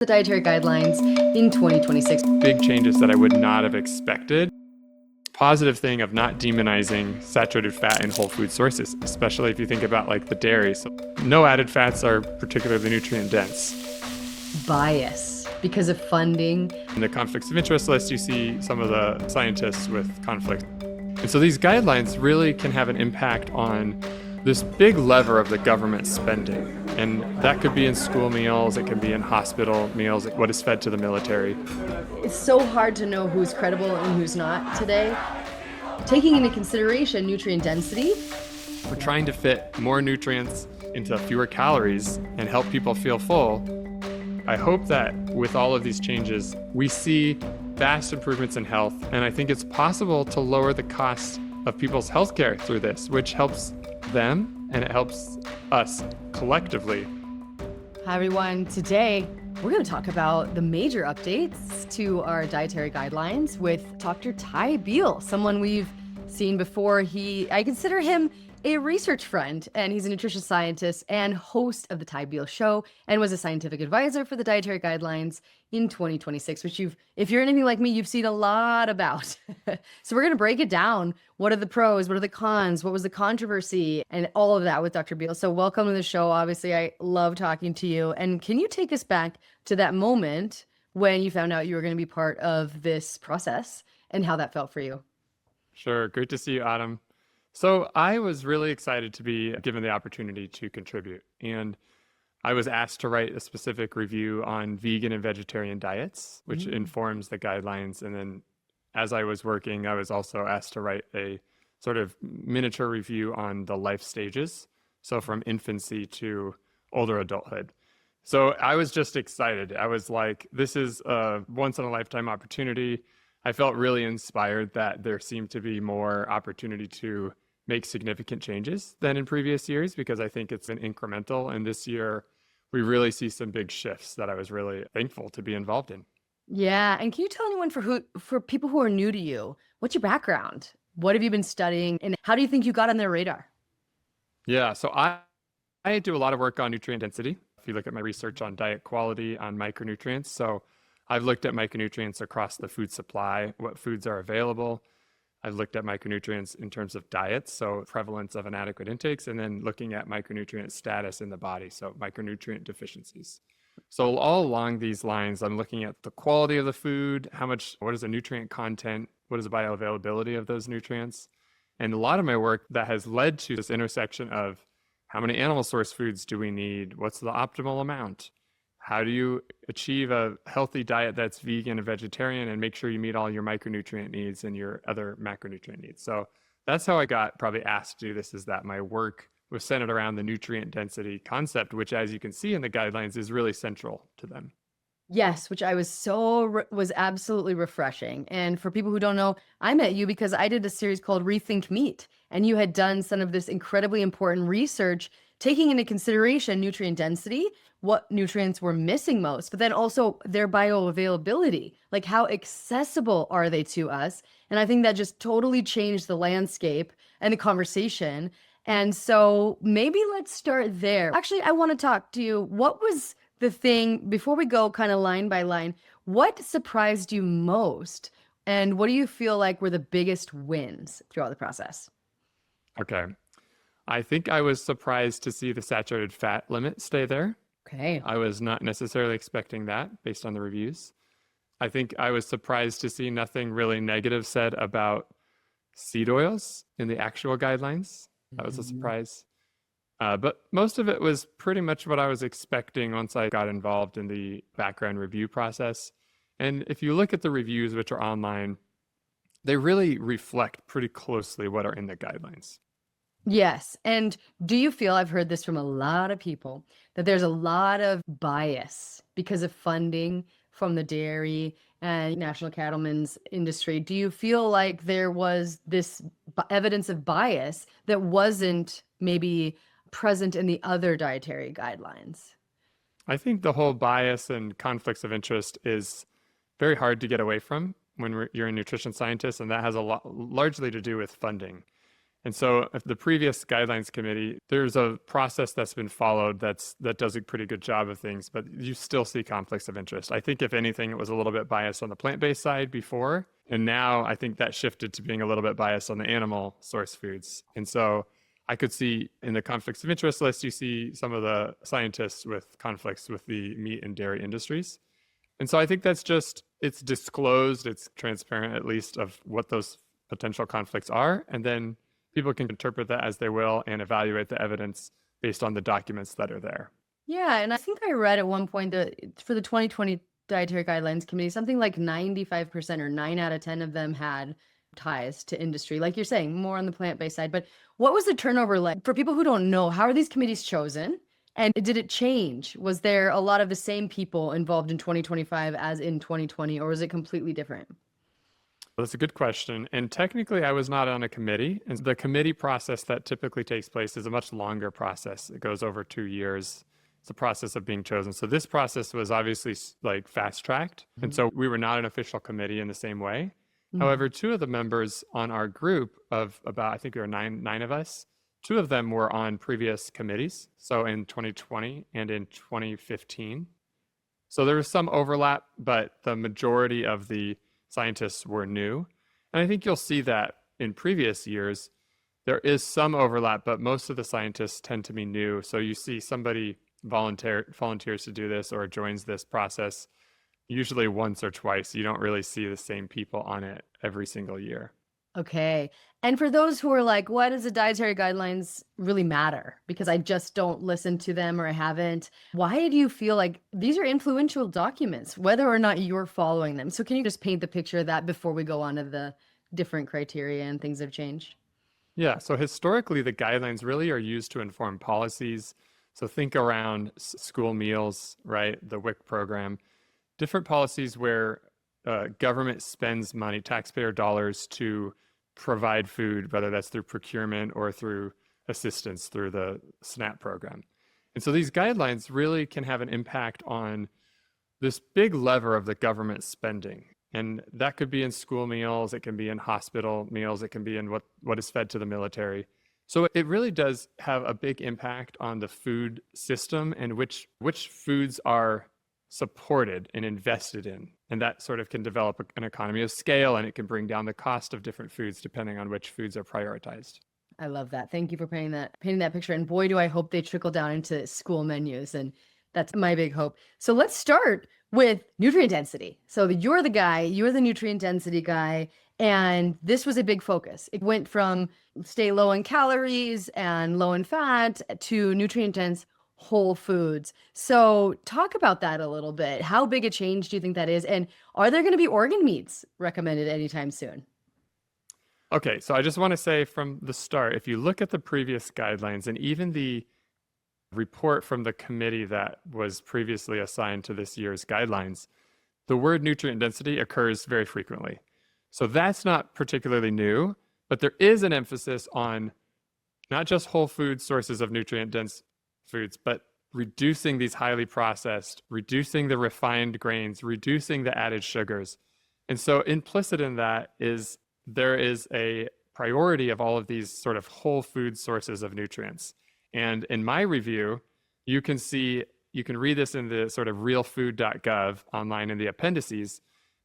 The Dietary Guidelines in 2026. Big changes that I would not have expected. Positive thing of not demonizing saturated fat in whole food sources, especially if you think about like the dairy. So no added fats are particularly nutrient dense. Bias because of funding. In the conflicts of interest list, you see some of the scientists with conflict. And so these guidelines really can have an impact on this big lever of the government spending. And that could be in school meals, it can be in hospital meals, what is fed to the military. It's so hard to know who's credible and who's not today. Taking into consideration nutrient density. We're trying to fit more nutrients into fewer calories and help people feel full. I hope that with all of these changes, we see vast improvements in health, and I think it's possible to lower the cost of people's healthcare through this, which helps them and it helps us collectively. Hi everyone, today we're going to talk about the major updates to our dietary guidelines with Dr. Beal, someone we've seen before. I consider him a research friend, and he's a nutrition scientist and host of the Beal Show, and was a scientific advisor for the Dietary Guidelines in 2026, which if you're anything like me, you've seen a lot about. So we're going to break it down. What are the pros? What are the cons? What was the controversy? And all of that with Dr. Beal. So welcome to the show. Obviously, I love talking to you. And can you take us back to that moment when you found out you were going to be part of this process and how that felt for you? Sure. Great to see you, Autumn. So I was really excited to be given the opportunity to contribute. And I was asked to write a specific review on vegan and vegetarian diets, which informs the guidelines. And then as I was working, I was also asked to write a sort of miniature review on the life stages. So from infancy to older adulthood. So I was just excited. I was like, this is a once in a lifetime opportunity. I felt really inspired that there seemed to be more opportunity to make significant changes than in previous years, because I think it's an incremental. And this year, we really see some big shifts that I was really thankful to be involved in. Yeah. And can you tell anyone for people who are new to you, what's your background? What have you been studying? And how do you think you got on their radar? Yeah, so I do a lot of work on nutrient density. If you look at my research on diet quality, on micronutrients. So I've looked at micronutrients across the food supply, what foods are available. I've looked at micronutrients in terms of diets, so prevalence of inadequate intakes, and then looking at micronutrient status in the body, so micronutrient deficiencies. So all along these lines, I'm looking at the quality of the food, what is the nutrient content, what is the bioavailability of those nutrients. And a lot of my work that has led to this intersection of how many animal source foods do we need, what's the optimal amount, how do you achieve a healthy diet that's vegan and vegetarian and make sure you meet all your micronutrient needs and your other macronutrient needs. So that's how I got probably asked to do this, is that my work was centered around the nutrient density concept, which, as you can see in the guidelines, is really central to them. Yes, which I was absolutely refreshing. And for people who don't know, I met you because I did a series called Rethink Meat, and you had done some of this incredibly important research taking into consideration nutrient density, what nutrients were missing most, but then also their bioavailability, like how accessible are they to us? And I think that just totally changed the landscape and the conversation. And so maybe let's start there. Actually, I want to talk to you. What was the thing, before we go kind of line by line, what surprised you most? And what do you feel like were the biggest wins throughout the process? Okay. I think I was surprised to see the saturated fat limit stay there. Okay. I was not necessarily expecting that based on the reviews. I think I was surprised to see nothing really negative said about seed oils in the actual guidelines. That was a surprise. But most of it was pretty much what I was expecting once I got involved in the background review process. And if you look at the reviews, which are online, they really reflect pretty closely what are in the guidelines. Yes. And do you feel, I've heard this from a lot of people, that there's a lot of bias because of funding from the dairy and national cattlemen's industry? Do you feel like there was this evidence of bias that wasn't maybe present in the other dietary guidelines? I think the whole bias and conflicts of interest is very hard to get away from when you're a nutrition scientist, and that has largely to do with funding. And so if the previous guidelines committee, there's a process that's been followed that does a pretty good job of things, but you still see conflicts of interest. I think if anything, it was a little bit biased on the plant-based side before, and now I think that shifted to being a little bit biased on the animal source foods. And so I could see in the conflicts of interest list, you see some of the scientists with conflicts with the meat and dairy industries. And so I think that's just, it's disclosed, it's transparent at least of what those potential conflicts are. And then people can interpret that as they will and evaluate the evidence based on the documents that are there. Yeah, and I think I read at one point that for the 2020 Dietary Guidelines Committee, something like 95% or 9 out of 10 of them had ties to industry. Like you're saying, more on the plant-based side. But what was the turnover like? For people who don't know, how are these committees chosen? And did it change? Was there a lot of the same people involved in 2025 as in 2020, or was it completely different? That's a good question. And technically, I was not on a committee. And the committee process that typically takes place is a much longer process. It goes over 2 years. It's a process of being chosen. So this process was obviously like fast tracked. And so we were not an official committee in the same way. However, 2 of the members on our group of about, I think there were nine of us, 2 of them were on previous committees. So in 2020 and in 2015. So there was some overlap, but the majority of the scientists were new. And I think you'll see that in previous years, there is some overlap, but most of the scientists tend to be new. So you see somebody volunteers to do this or joins this process usually once or twice. You don't really see the same people on it every single year. Okay. And for those who are like, why does the dietary guidelines really matter? Because I just don't listen to them or I haven't. Why do you feel like these are influential documents, whether or not you're following them? So can you just paint the picture of that before we go on to the different criteria and things have changed? Yeah. So historically, the guidelines really are used to inform policies. So think around school meals, right? The WIC program, different policies where government spends money, taxpayer dollars, to provide food, whether that's through procurement or through assistance through the SNAP program. And so these guidelines really can have an impact on this big lever of the government spending. And that could be in school meals, it can be in hospital meals, it can be in what is fed to the military. So it really does have a big impact on the food system and which foods are supported and invested in. And that sort of can develop an economy of scale, and it can bring down the cost of different foods depending on which foods are prioritized. I love that. Thank you for painting that picture. And boy, do I hope they trickle down into school menus. And that's my big hope. So let's start with nutrient density. So you're the nutrient density guy. And this was a big focus. It went from stay low in calories and low in fat to nutrient dense whole foods. So talk about that a little bit. How big a change do you think that is? And are there going to be organ meats recommended anytime soon? Okay, so I just want to say from the start, if you look at the previous guidelines and even the report from the committee that was previously assigned to this year's guidelines, the word nutrient density occurs very frequently. So that's not particularly new, but there is an emphasis on not just whole food sources of nutrient dense foods, but reducing these highly processed, reducing the refined grains, reducing the added sugars. And so implicit in that is there is a priority of all of these sort of whole food sources of nutrients. And in my review, you can read this in the sort of realfood.gov online in the appendices.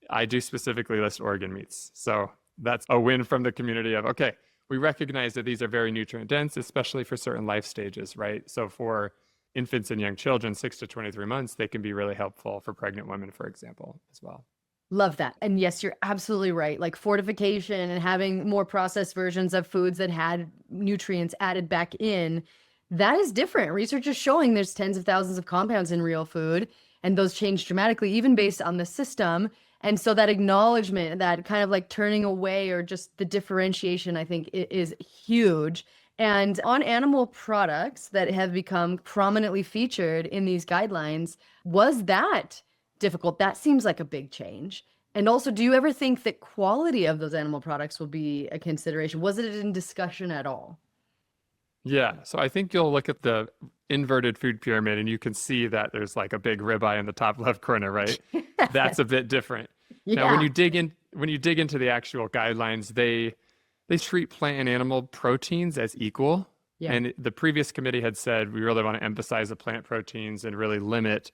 I do specifically list organ meats. So that's a win from the community of, okay, we recognize that these are very nutrient dense, especially for certain life stages, right? So for infants and young children, 6 to 23 months, they can be really helpful for pregnant women, for example, as well. Love that. And yes, you're absolutely right. Like fortification and having more processed versions of foods that had nutrients added back in, that is different. Research is showing there's tens of thousands of compounds in real food, and those change dramatically, even based on the system. And so that acknowledgement, that kind of like turning away or just the differentiation, I think is huge. And on animal products that have become prominently featured in these guidelines, was that difficult? That seems like a big change. And also, do you ever think that quality of those animal products will be a consideration? Was it in discussion at all? Yeah, so I think you'll look at the inverted food pyramid and you can see that there's like a big ribeye in the top left corner, right? That's a bit different. Yeah. Now, when you dig into the actual guidelines, they they treat plant and animal proteins as equal. Yeah. And the previous committee had said we really want to emphasize the plant proteins and really limit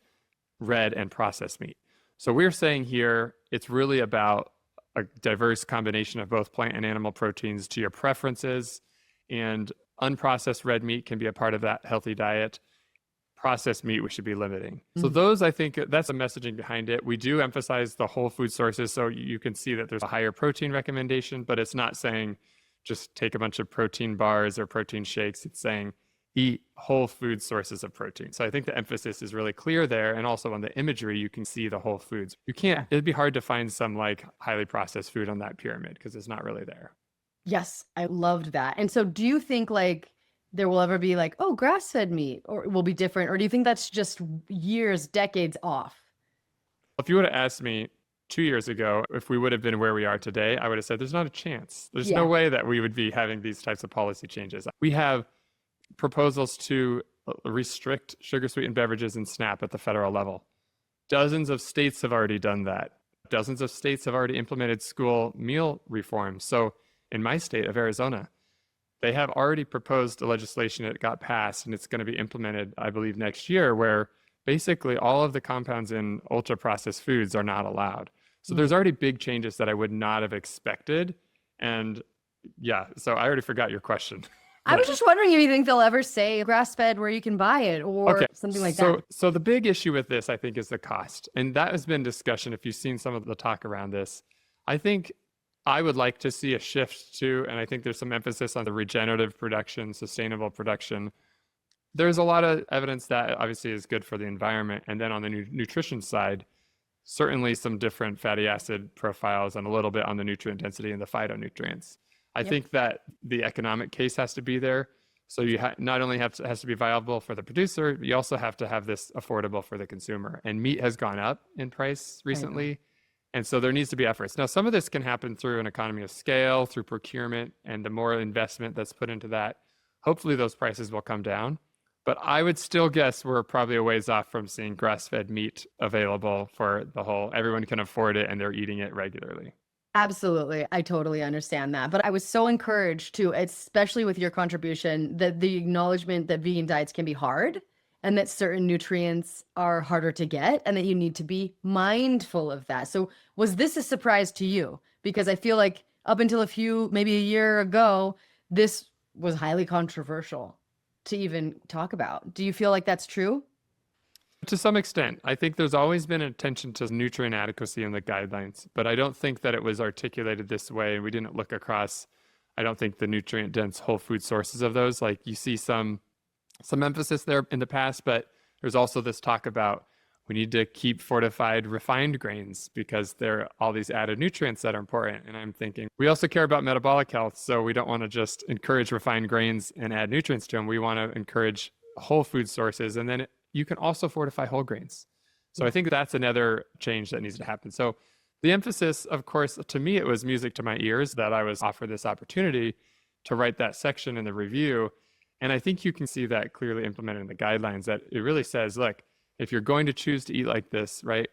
red and processed meat. So we're saying here it's really about a diverse combination of both plant and animal proteins to your preferences, and unprocessed red meat can be a part of that healthy diet. Processed meat we should be limiting. So those, I think that's the messaging behind it. We do emphasize the whole food sources, so you can see that there's a higher protein recommendation, but it's not saying just take a bunch of protein bars or protein shakes. It's saying eat whole food sources of protein. So I think the emphasis is really clear there. And also on the imagery, you can see the whole foods. You can't, it'd be hard to find some like highly processed food on that pyramid because it's not really there. Yes, I loved that. And so do you think like there will ever be like, oh, grass-fed meat, or it will be different? Or do you think that's just years, decades off? If you would have asked me 2 years ago, if we would have been where we are today, I would have said there's not a chance. There's no way that we would be having these types of policy changes. We have proposals to restrict sugar-sweetened beverages in SNAP at the federal level. Dozens of states have already done that. Dozens of states have already implemented school meal reform. So in my state of Arizona, they have already proposed a legislation that got passed, and it's going to be implemented, I believe, next year, where basically all of the compounds in ultra-processed foods are not allowed. So there's already big changes that I would not have expected. And yeah, so I already forgot your question. I was just wondering if you think they'll ever say grass-fed where you can buy it or something like that. So the big issue with this, I think, is the cost. And that has been discussion if you've seen some of the talk around this. I think I would like to see a shift to, and I think there's some emphasis on the regenerative production, sustainable production. There's a lot of evidence that obviously is good for the environment. And then on the nutrition side, certainly some different fatty acid profiles and a little bit on the nutrient density and the phytonutrients. I think that the economic case has to be there. So you not only has to be viable for the producer, you also have to have this affordable for the consumer. And meat has gone up in price recently. And so there needs to be efforts. Now, some of this can happen through an economy of scale, through procurement, and the more investment that's put into that, hopefully those prices will come down. But I would still guess we're probably a ways off from seeing grass-fed meat available for the whole, everyone can afford it and they're eating it regularly. Absolutely. I totally understand that. But I was so encouraged to, especially with your contribution, that the acknowledgement that vegan diets can be hard and that certain nutrients are harder to get and that you need to be mindful of that. So was this a surprise to you? Because I feel like up until maybe a year ago, this was highly controversial to even talk about. Do you feel like that's true? To some extent. I think there's always been attention to nutrient adequacy in the guidelines, but I don't think that it was articulated this way. And we didn't look across, I don't think, the nutrient dense whole food sources of those. Like you see some emphasis there in the past, but there's also this talk about we need to keep fortified refined grains because there are all these added nutrients that are important. And I'm thinking we also care about metabolic health. So we don't want to just encourage refined grains and add nutrients to them. We want to encourage whole food sources. And then you can also fortify whole grains. So I think that's another change that needs to happen. So the emphasis, of course, to me, it was music to my ears that I was offered this opportunity to write that section in the review. And I think you can see that clearly implemented in the guidelines, that it really says, look, if you're going to choose to eat like this, right?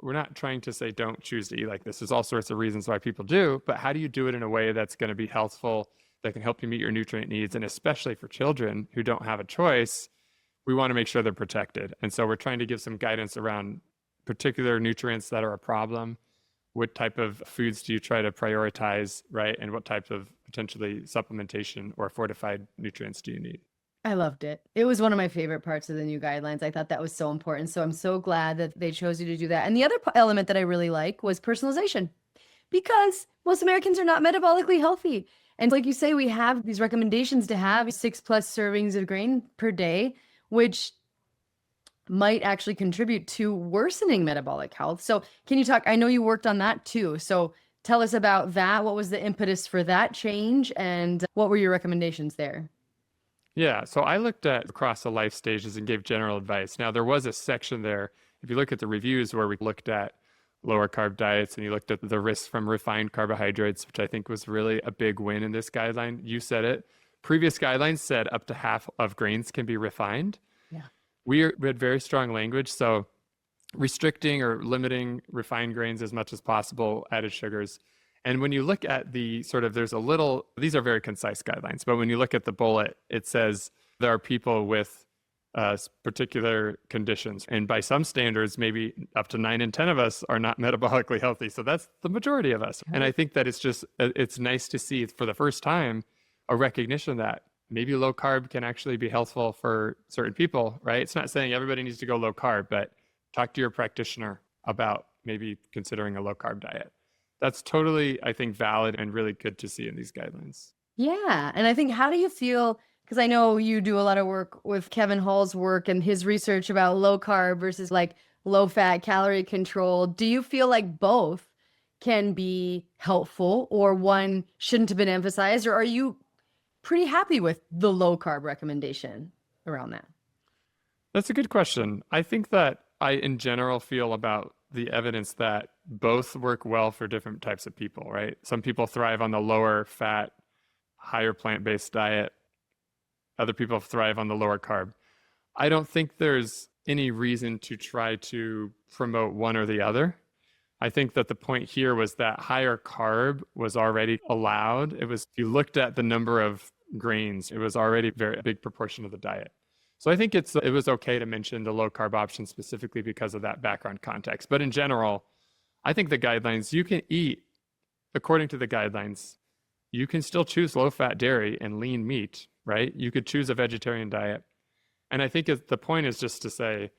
We're not trying to say don't choose to eat like this. There's all sorts of reasons why people do, but how do you do it in a way that's going to be healthful, that can help you meet your nutrient needs? And especially for children who don't have a choice, we want to make sure they're protected. And so we're trying to give some guidance around particular nutrients that are a problem. What type of foods do you try to prioritize, right? And what type of potentially supplementation or fortified nutrients do you need? I loved it. It was one of my favorite parts of the new guidelines. I thought that was so important. So I'm so glad that they chose you to do that. And the other element that I really like was personalization, because most Americans are not metabolically healthy. And like you say, we have these recommendations to have 6+ servings of grain per day, which might actually contribute to worsening metabolic health. So can you talk, I know you worked on that too. So tell us about that. What was the impetus for that change and what were your recommendations there? Yeah, so I looked at across the life stages and gave general advice. Now, there was a section there, if you look at the reviews, where we looked at lower carb diets and you looked at the risks from refined carbohydrates, which I think was really a big win in this guideline. You said it. Previous guidelines said up to half of grains can be refined. Yeah. We had very strong language. So restricting or limiting refined grains as much as possible, added sugars. And when you look at the sort of, there's a little, these are very concise guidelines, but when you look at the bullet, it says there are people with particular conditions. And by some standards, maybe up to 9 in 10 of us are not metabolically healthy. So that's the majority of us. And I think that it's nice to see for the first time a recognition that maybe low carb can actually be helpful for certain people, right? It's not saying everybody needs to go low carb, but talk to your practitioner about maybe considering a low carb diet. That's totally, I think, valid and really good to see in these guidelines. Yeah. And I think, how do you feel? Because I know you do a lot of work with Kevin Hall's work and his research about low carb versus like low fat, calorie control. Do you feel like both can be helpful, or one shouldn't have been emphasized? Or are you pretty happy with the low carb recommendation around that? That's a good question. I think that I, in general, feel about the evidence that both work well for different types of people, right? Some people thrive on the lower fat, higher plant-based diet. Other people thrive on the lower carb. I don't think there's any reason to try to promote one or the other. I think that the point here was that higher carb was already allowed. It was, if you looked at the number of grains, it was already a very big proportion of the diet. So I think it was okay to mention the low carb option specifically because of that background context. But in general, I think the guidelines, you can eat, according to the guidelines, you can still choose low fat dairy and lean meat, right? You could choose a vegetarian diet. And I think the point is just to say,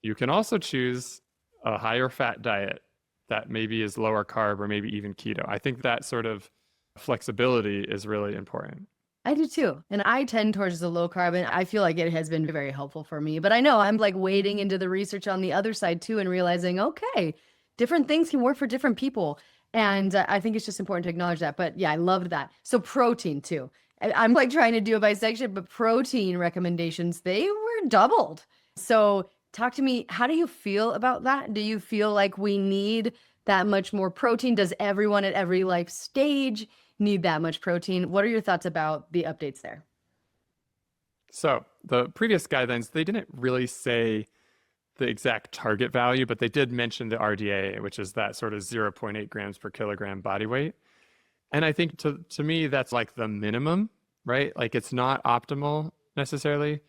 you can also choose a higher fat diet that maybe is lower carb or maybe even keto. I think that sort of flexibility is really important. I do too. And I tend towards the low carb, and I feel like it has been very helpful for me. But I know I'm like wading into the research on the other side too and realizing, okay, different things can work for different people. And I think it's just important to acknowledge that. But yeah, I loved that. So protein too. I'm like trying to do a bisection, but protein recommendations, they were doubled. So talk to me, how do you feel about that? Do you feel like we need that much more protein? Does everyone at every life stage need that much protein? What are your thoughts about the updates there? So the previous guidelines, they didn't really say the exact target value, but they did mention the RDA, which is that sort of 0.8 grams per kilogram body weight. And I think to me, that's like the minimum, right? Like it's not optimal necessarily.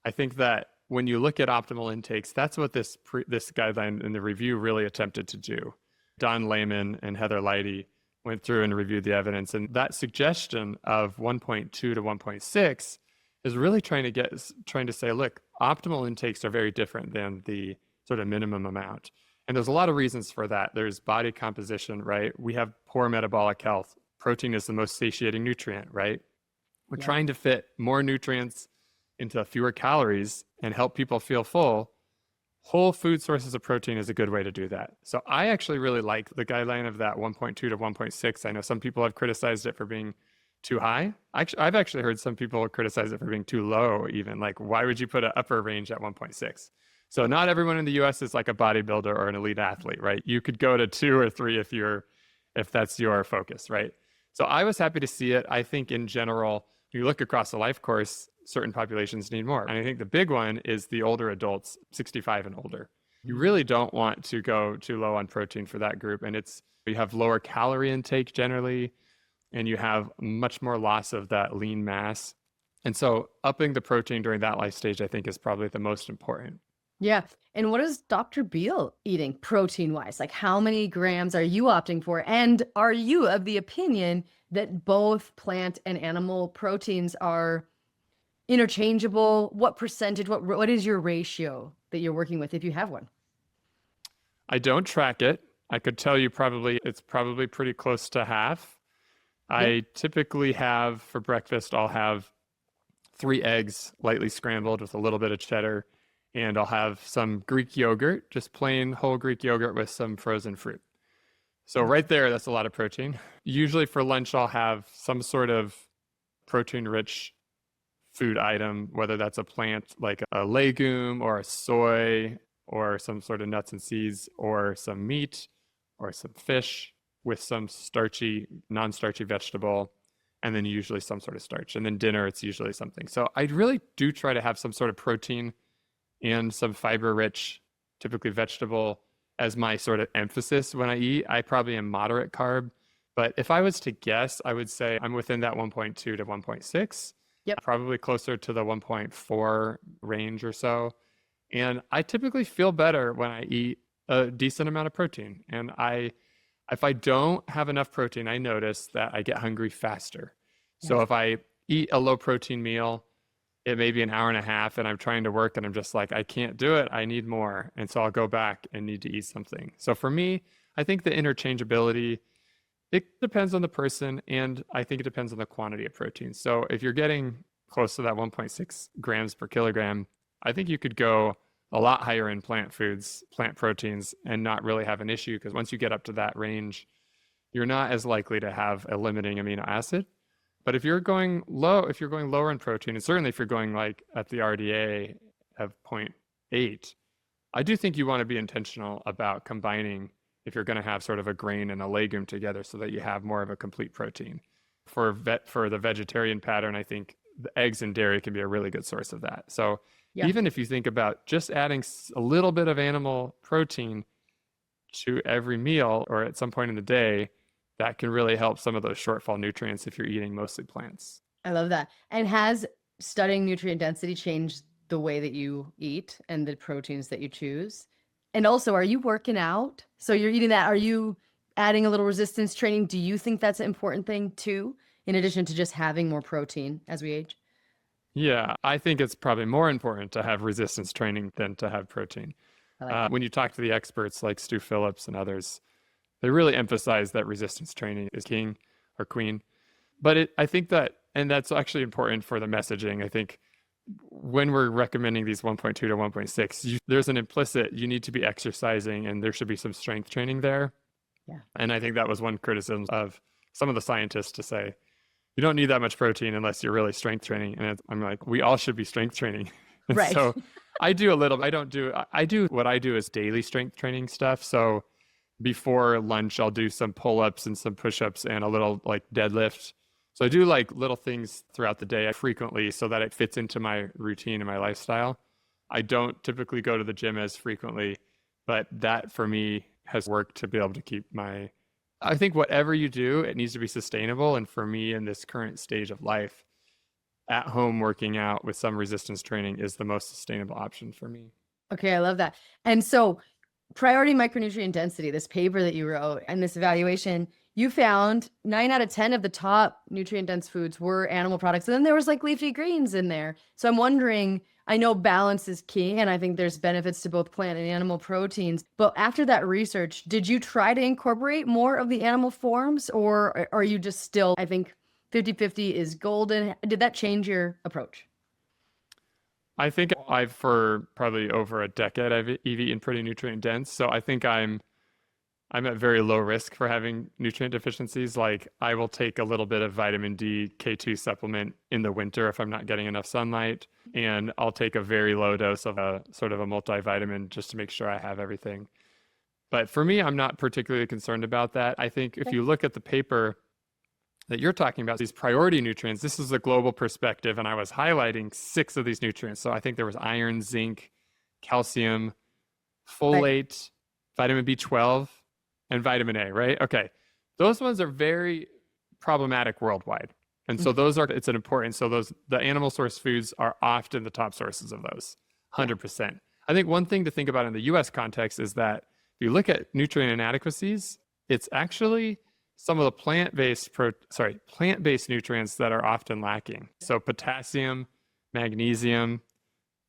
I think that when you look at optimal intakes, that's what this guideline in the review really attempted to do. Don Lehman and Heather Leidy went through and reviewed the evidence. And that suggestion of 1.2 to 1.6 is really trying to say, look, optimal intakes are very different than the sort of minimum amount. And there's a lot of reasons for that. There's body composition, right? We have poor metabolic health. Protein is the most satiating nutrient, right? We're trying to fit more nutrients into fewer calories and help people feel full. Whole food sources of protein is a good way to do that. So I actually really like the guideline of that 1.2 to 1.6. I know some people have criticized it for being too high. I've actually heard some people criticize it for being too low even. Like, why would you put an upper range at 1.6? So not everyone in the US is like a bodybuilder or an elite athlete, right? You could go to 2 or 3 if that's your focus, right? So I was happy to see it. I think in general, you look across the life course, certain populations need more. And I think the big one is the older adults, 65 and older. You really don't want to go too low on protein for that group. And you have lower calorie intake generally, and you have much more loss of that lean mass. And so upping the protein during that life stage, I think, is probably the most important. Yeah. And what is Dr. Beal eating protein wise? Like, how many grams are you opting for? And are you of the opinion that both plant and animal proteins are interchangeable? What percentage, what is your ratio that you're working with if you have one? I don't track it. I could tell you it's probably pretty close to half. I typically have for breakfast, I'll have 3 eggs lightly scrambled with a little bit of cheddar, and I'll have some Greek yogurt, just plain whole Greek yogurt with some frozen fruit. So right there, that's a lot of protein. Usually for lunch, I'll have some sort of protein-rich food item, whether that's a plant like a legume or a soy or some sort of nuts and seeds, or some meat or some fish with some non-starchy vegetable, and then usually some sort of starch. And then dinner, it's usually something. So I really do try to have some sort of protein and some fiber-rich, typically vegetable, as my sort of emphasis when I eat. I probably am moderate carb, But if I was to guess, I would say I'm within that 1.2 to 1.6, Yep. probably closer to the 1.4 range or so. And I typically feel better when I eat a decent amount of protein. And if I don't have enough protein, I notice that I get hungry faster. So Yes. if I eat a low protein meal, it may be an hour and a half and I'm trying to work and I'm just like, I can't do it. I need more. And so I'll go back and need to eat something. So for me, I think the interchangeability, it depends on the person, and I think it depends on the quantity of protein. So if you're getting close to that 1.6 grams per kilogram, I think you could go a lot higher in plant foods, plant proteins, and not really have an issue, because once you get up to that range, you're not as likely to have a limiting amino acid. But if you're going lower in protein, and certainly if you're going like at the RDA of 0.8, I do think you want to be intentional about combining if you're going to have sort of a grain and a legume together so that you have more of a complete protein. For the vegetarian pattern, I think the eggs and dairy can be a really good source of that. So even if you think about just adding a little bit of animal protein to every meal or at some point in the day, that can really help some of those shortfall nutrients if you're eating mostly plants. I love that. And has studying nutrient density changed the way that you eat and the proteins that you choose? And also, are you working out? So you're eating that. Are you adding a little resistance training? Do you think that's an important thing too, in addition to just having more protein as we age? Yeah, I think it's probably more important to have resistance training than to have protein. I like that. When you talk to the experts like Stu Phillips and others, they really emphasize that resistance training is king or queen. But I think that, and that's actually important for the messaging. I think when we're recommending these 1.2 to 1.6, there's an implicit, you need to be exercising and there should be some strength training there. Yeah. And I think that was one criticism of some of the scientists, to say, you don't need that much protein unless you're really strength training. And I'm like, we all should be strength training. And Right. So I do what I do is daily strength training stuff. So before lunch, I'll do some pull-ups and some push-ups and a little like deadlift. So I do like little things throughout the day frequently so that it fits into my routine and my lifestyle. I don't typically go to the gym as frequently, but that for me has worked to be able to keep I think whatever you do, it needs to be sustainable. And for me in this current stage of life, at home working out with some resistance training is the most sustainable option for me. Okay, I love that. And so priority micronutrient density, this paper that you wrote and this evaluation, you found 9 out of 10 of the top nutrient dense foods were animal products. And then there was like leafy greens in there. So I'm wondering, I know balance is key, and I think there's benefits to both plant and animal proteins. But after that research, did you try to incorporate more of the animal forms, or are you just still, I think 50-50 is golden? Did that change your approach? I think for probably over a decade, I've eaten pretty nutrient dense. So I think I'm at very low risk for having nutrient deficiencies. Like I will take a little bit of vitamin D K2 supplement in the winter if I'm not getting enough sunlight. And I'll take a very low dose of a sort of a multivitamin just to make sure I have everything. But for me, I'm not particularly concerned about that. I think if you look at the paper that you're talking about, these priority nutrients, this is a global perspective, and I was highlighting 6 of these nutrients. So I think there was iron, zinc, calcium, folate, vitamin B12, and vitamin A, right? Okay. Those ones are very problematic worldwide. And so it's an important, so the animal source foods are often the top sources of those, 100%. I think one thing to think about in the US context is that if you look at nutrient inadequacies, it's actually some of the plant-based nutrients that are often lacking. So potassium, magnesium,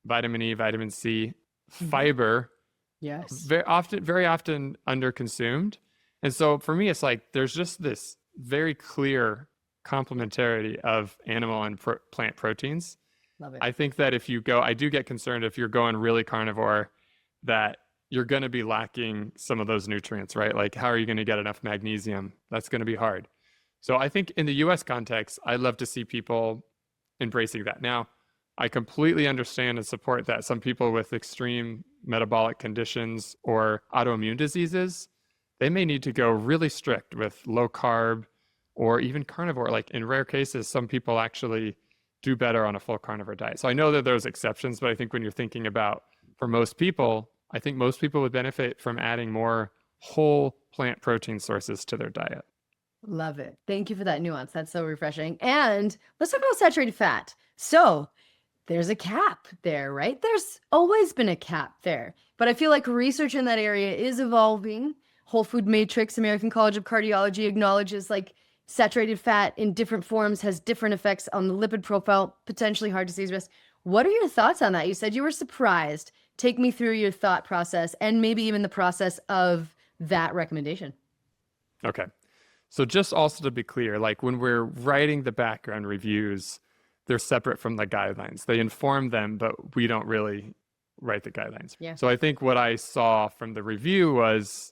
vitamin E, vitamin C, fiber, Yes. very often underconsumed. And so for me, it's like there's just this very clear complementarity of animal and plant proteins. Love it. I think that I do get concerned if you're going really carnivore, that you're going to be lacking some of those nutrients, right? Like, how are you going to get enough magnesium? That's going to be hard. So I think in the US context, I'd love to see people embracing that. Now, I completely understand and support that some people with extreme metabolic conditions or autoimmune diseases, they may need to go really strict with low carb or even carnivore. Like in rare cases, some people actually do better on a full carnivore diet. So I know that there's exceptions, but I think when you're thinking about, for most people, I think most people would benefit from adding more whole plant protein sources to their diet. Love it. Thank you for that nuance. That's so refreshing. And let's talk about saturated fat. So there's a cap there, right? There's always been a cap there, but I feel like research in that area is evolving. Whole Food Matrix, American College of Cardiology acknowledges like saturated fat in different forms has different effects on the lipid profile, potentially heart disease risk. What are your thoughts on that? You said you were surprised. Take me through your thought process and maybe even the process of that recommendation. Okay. So just also to be clear, like when we're writing the background reviews, they're separate from the guidelines. They inform them, but we don't really write the guidelines. Yeah. So I think what I saw from the review was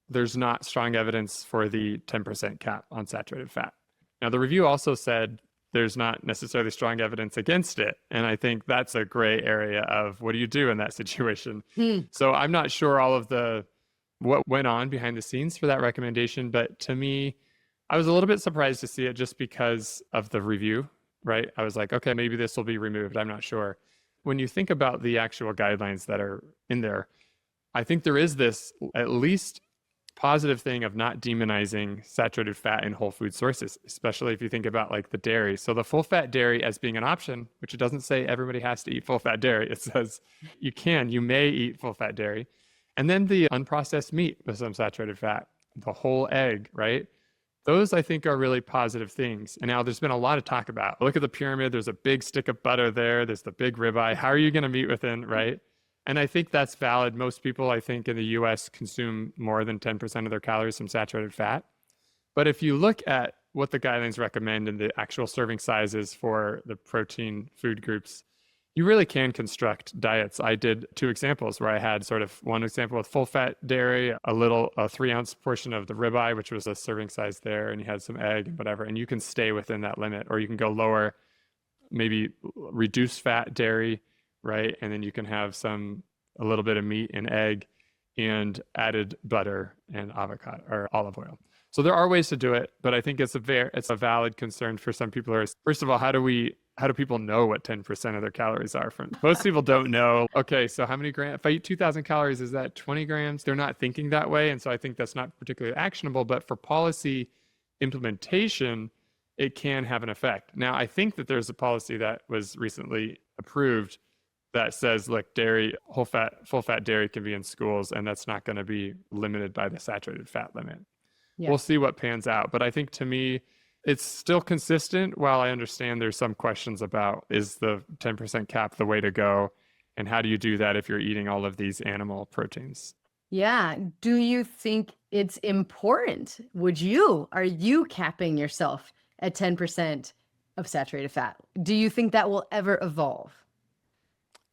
there's not strong evidence for the 10% cap on saturated fat. Now, the review also said there's not necessarily strong evidence against it. And I think that's a gray area of what do you do in that situation? So I'm not sure all of what went on behind the scenes for that recommendation. But to me, I was a little bit surprised to see it just because of the review, right? I was like, okay, maybe this will be removed. I'm not sure. When you think about the actual guidelines that are in there, I think there is this at least positive thing of not demonizing saturated fat in whole food sources, especially if you think about like the dairy. So the full fat dairy as being an option, which it doesn't say everybody has to eat full fat dairy. It says you may eat full fat dairy. And then the unprocessed meat with some saturated fat, the whole egg, right? Those I think are really positive things. And now there's been a lot of talk about, look at the pyramid, there's a big stick of butter there, there's the big ribeye. How are you going to meet within, right? And I think that's valid. Most people, I think, in the US consume more than 10% of their calories from saturated fat. But if you look at what the guidelines recommend and the actual serving sizes for the protein food groups, you really can construct diets. I did 2 examples where I had sort of one example with full fat dairy, a 3-ounce portion of the ribeye, which was a serving size there, and you had some egg and whatever, and you can stay within that limit, or you can go lower, maybe reduce fat dairy, right? And then you can have a little bit of meat and egg and added butter and avocado or olive oil. So there are ways to do it, but I think it's a valid concern for some people. First of all, how do people know what 10% of their calories are from? Most people don't know. Okay, so how many grams? If I eat 2,000 calories, is that 20 grams? They're not thinking that way. And so I think that's not particularly actionable, but for policy implementation, it can have an effect. Now, I think that there's a policy that was recently approved that says, look, full fat dairy can be in schools, and that's not going to be limited by the saturated fat limit. Yeah. We'll see what pans out. But I think to me, it's still consistent, while I understand there's some questions about, is the 10% cap the way to go? And how do you do that if you're eating all of these animal proteins? Yeah. Do you think it's important? Are you capping yourself at 10% of saturated fat? Do you think that will ever evolve?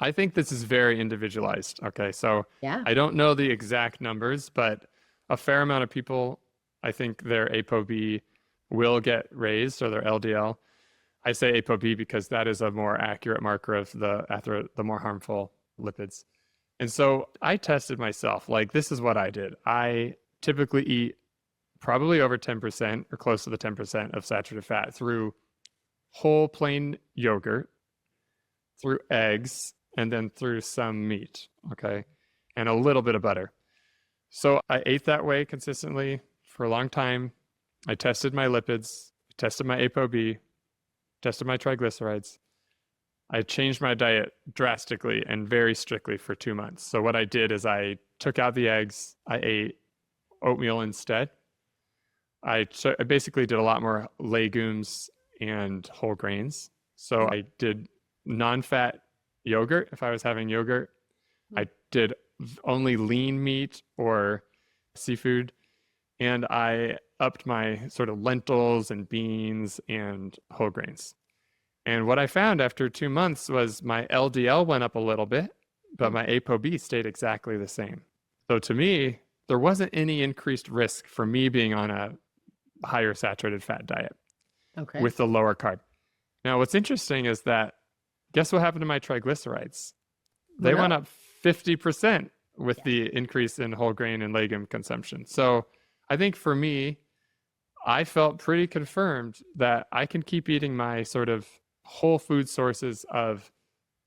I think this is very individualized. Okay. So yeah. I don't know the exact numbers, but a fair amount of people, I think their ApoB will get raised, or their LDL. I say ApoB because that is a more accurate marker of the more harmful lipids. And so I tested myself. Like, this is what I did. I typically eat probably over 10% or close to the 10% of saturated fat through whole plain yogurt, through eggs, and then through some meat, okay, and a little bit of butter. So I ate that way consistently for a long time. I tested my lipids, tested my ApoB, tested my triglycerides. I changed my diet drastically and very strictly for 2 months. So what I did is I took out the eggs. I ate oatmeal instead. I basically did a lot more legumes and whole grains. So I did non-fat yogurt if I was having yogurt. I did only lean meat or seafood. And I upped my sort of lentils and beans and whole grains. And what I found after 2 months was my LDL went up a little bit, but my ApoB stayed exactly the same. So to me, there wasn't any increased risk for me being on a higher saturated fat diet with the lower carb. Now, what's interesting is that, guess what happened to my triglycerides? They went up 50% with the increase in whole grain and legume consumption. So I think for me, I felt pretty confirmed that I can keep eating my sort of whole food sources of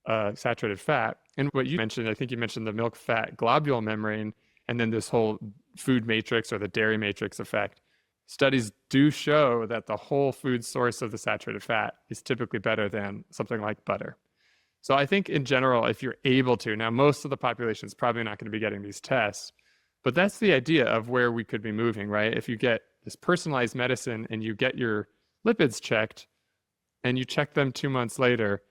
saturated fat. And what you mentioned, I think you mentioned the milk fat globule membrane, and then this whole food matrix or the dairy matrix effect. studies do show that the whole food source of the saturated fat is typically better than something like butter. So I think in general, if you're able to, now most of the population is probably not going to be getting these tests, but that's the idea of where we could be moving, right? If you get this personalized medicine and you get your lipids checked and you check them 2 months later,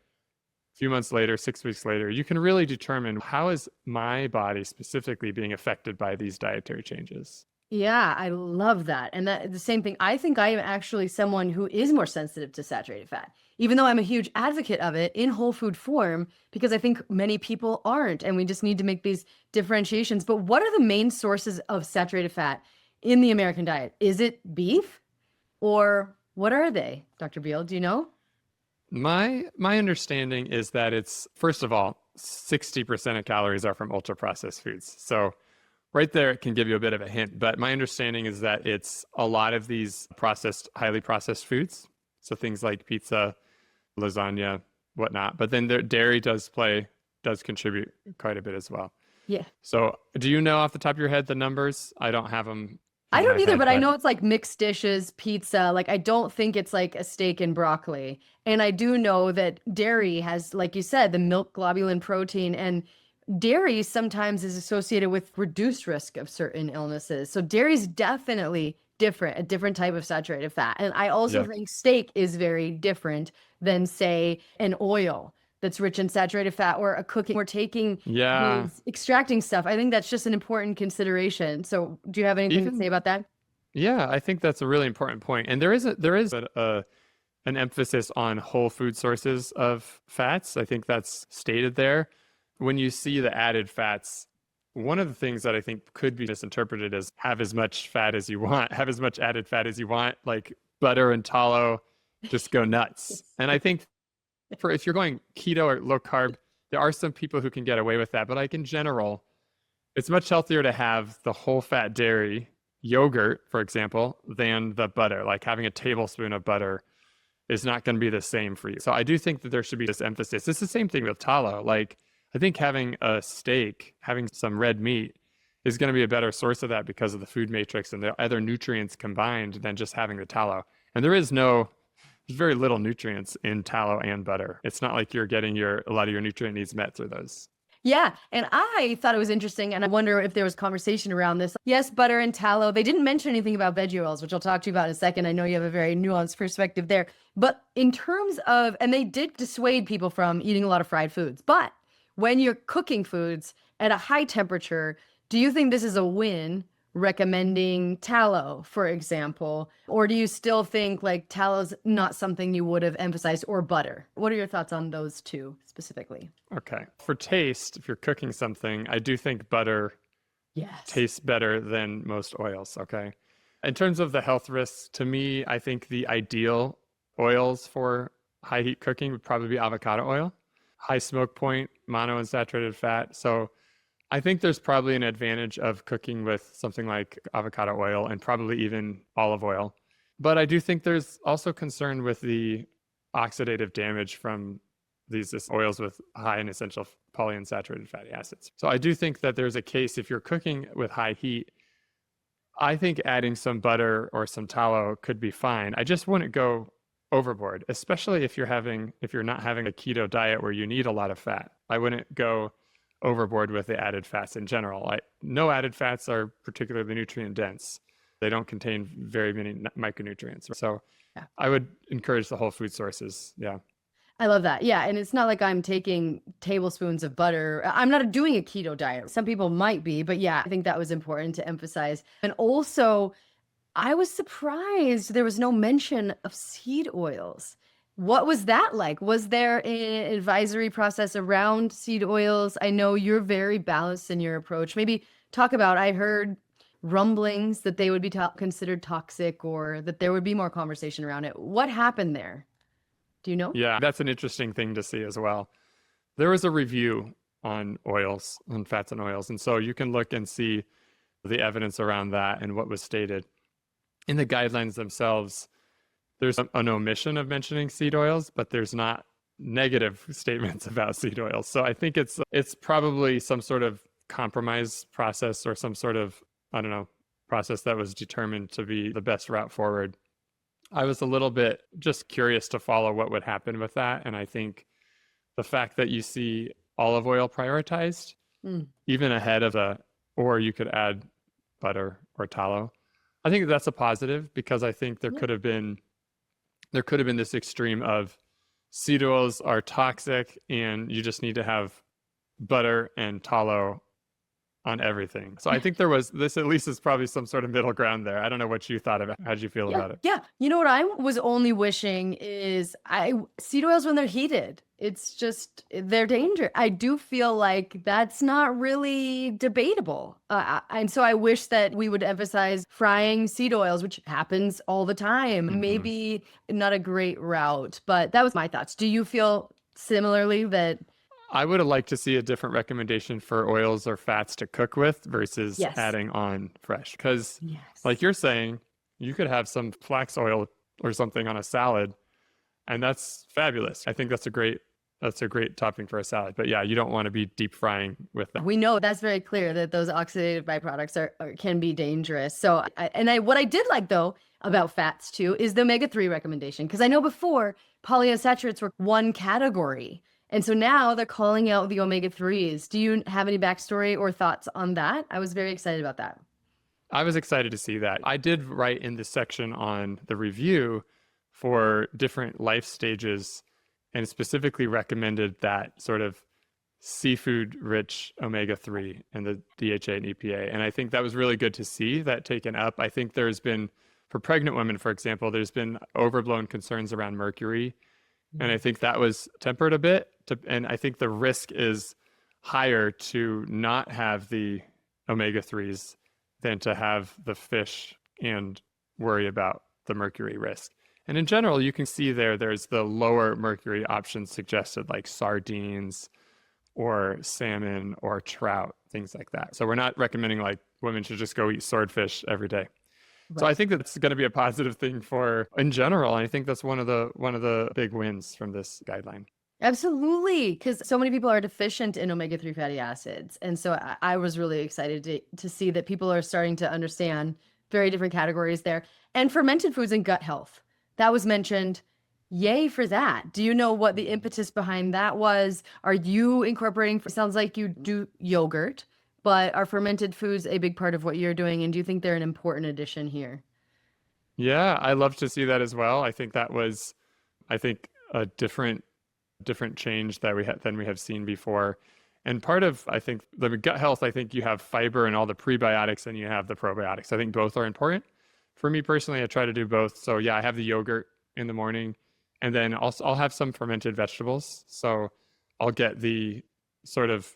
a few months later, 6 weeks later, you can really determine how is my body specifically being affected by these dietary changes. Yeah, I love that. And that the same thing. I think I am actually someone who is more sensitive to saturated fat, even though I'm a huge advocate of it in whole food form, because I think many people aren't. And we just need to make these differentiations. But what are the main sources of saturated fat in the American diet? Is it beef or what are they, Dr. Beal? Do you know? My understanding is that it's, first of all, 60% of calories are from ultra processed foods. So right there, it can give you a bit of a hint. But my understanding is that it's a lot of these processed, highly processed foods. So things like pizza, lasagna, whatnot. But then dairy does contribute quite a bit as well. Yeah. So do you know off the top of your head the numbers? I don't have them. I don't either, but I know it's like mixed dishes, pizza. Like, I don't think it's like a steak and broccoli. And I do know that dairy has, like you said, the milk globulin protein, and dairy sometimes is associated with reduced risk of certain illnesses. So dairy is definitely different, a different type of saturated fat. And I also think steak is very different than, say, an oil that's rich in saturated fat, or a cooking. We're taking these extracting stuff. I think that's just an important consideration. So do you have anything to say about that? Yeah, I think that's a really important point. And there is an emphasis on whole food sources of fats. I think that's stated there. When you see the added fats, one of the things that I think could be misinterpreted is have as much fat as you want, have as much added fat as you want, like butter and tallow, just go nuts. And I think if you're going keto or low carb, there are some people who can get away with that. But like in general, it's much healthier to have the whole fat dairy, yogurt, for example, than the butter. Like having a tablespoon of butter is not going to be the same for you. So I do think that there should be this emphasis. It's the same thing with tallow. Like I think having a steak, having some red meat is going to be a better source of that because of the food matrix and the other nutrients combined than just having the tallow. And there's very little nutrients in tallow and butter. It's not like you're getting a lot of your nutrient needs met through those. Yeah. And I thought it was interesting, and I wonder if there was conversation around this. Yes, butter and tallow. They didn't mention anything about veggie oils, which I'll talk to you about in a second. I know you have a very nuanced perspective there. But in terms of, and they did dissuade people from eating a lot of fried foods. But when you're cooking foods at a high temperature, do you think this is a win recommending tallow, for example? Or do you still think like tallow's not something you would have emphasized, or butter? What are your thoughts on those two specifically? Okay. For taste, if you're cooking something, I do think butter tastes better than most oils. Okay. In terms of the health risks, to me, I think the ideal oils for high heat cooking would probably be avocado oil, high smoke point, monounsaturated fat. So I think there's probably an advantage of cooking with something like avocado oil and probably even olive oil. But I do think there's also concern with the oxidative damage from these oils with high and essential polyunsaturated fatty acids. So I do think that there's a case if you're cooking with high heat, I think adding some butter or some tallow could be fine. I just wouldn't go overboard, especially if you're not having a keto diet where you need a lot of fat. I wouldn't go overboard with the added fats in general. No added fats are particularly nutrient dense. They don't contain very many micronutrients. So I would encourage the whole food sources. Yeah. I love that. Yeah. And it's not like I'm taking tablespoons of butter. I'm not doing a keto diet. Some people might be, but yeah, I think that was important to emphasize. And also, I was surprised there was no mention of seed oils. What was that like? Was there an advisory process around seed oils? I know you're very balanced in your approach. Maybe talk about, I heard rumblings that they would be considered toxic, or that there would be more conversation around it. What happened there? Do you know? Yeah, that's an interesting thing to see as well. There was a review on oils, on fats and oils. And so you can look and see the evidence around that and what was stated. In the guidelines themselves, there's an omission of mentioning seed oils, but there's not negative statements about seed oils. So I think it's probably some sort of compromise process or some sort of, I don't know, process that was determined to be the best route forward. I was a little bit just curious to follow what would happen with that. And I think the fact that you see olive oil prioritized, even ahead of or you could add butter or tallow, I think that's a positive, because I think there could have been this extreme of seed oils are toxic and you just need to have butter and tallow on everything. So I think this at least is probably some sort of middle ground there. I don't know what you thought about. How'd you feel about it? Yeah. You know what I was only wishing is seed oils, when they're heated, it's just, they're dangerous. I do feel like that's not really debatable. And so I wish that we would emphasize frying seed oils, which happens all the time. Maybe not a great route, but that was my thoughts. Do you feel similarly that? I would have liked to see a different recommendation for oils or fats to cook with versus adding on fresh. Because like you're saying, you could have some flax oil or something on a salad, and that's fabulous. I think that's a great topping for a salad. But yeah, you don't want to be deep frying with them. We know that's very clear that those oxidative byproducts can be dangerous. So, what I did like though about fats too is the omega-3 recommendation, because I know before polyunsaturates were one category. And so now they're calling out the omega-3s. Do you have any backstory or thoughts on that? I was very excited about that. I was excited to see that. I did write in this section on the review for different life stages, and specifically recommended that sort of seafood-rich omega-3 and the DHA and EPA. And I think that was really good to see that taken up. I think there's been, for pregnant women, for example, there's been overblown concerns around mercury. And I think that was tempered a bit. And I think the risk is higher to not have the omega-3s than to have the fish and worry about the mercury risk. And in general, you can see there's the lower mercury options suggested, like sardines or salmon or trout, things like that. So we're not recommending like women should just go eat swordfish every day. Right. So I think that's going to be a positive thing in general. And I think that's one of the big wins from this guideline. Absolutely, because so many people are deficient in omega-3 fatty acids. And so I was really excited to see that people are starting to understand very different categories there. And fermented foods and gut health, that was mentioned. Yay for that. Do you know what the impetus behind that was? Are you incorporating, sounds like you do yogurt, but are fermented foods a big part of what you're doing? And do you think they're an important addition here? Yeah, I love to see that as well. I think that was, a different change than we have seen before. And part of, I think, the gut health, I think you have fiber and all the prebiotics, and you have the probiotics. I think both are important. For me personally, I try to do both. So yeah, I have the yogurt in the morning, and then I'll have some fermented vegetables. So I'll get the sort of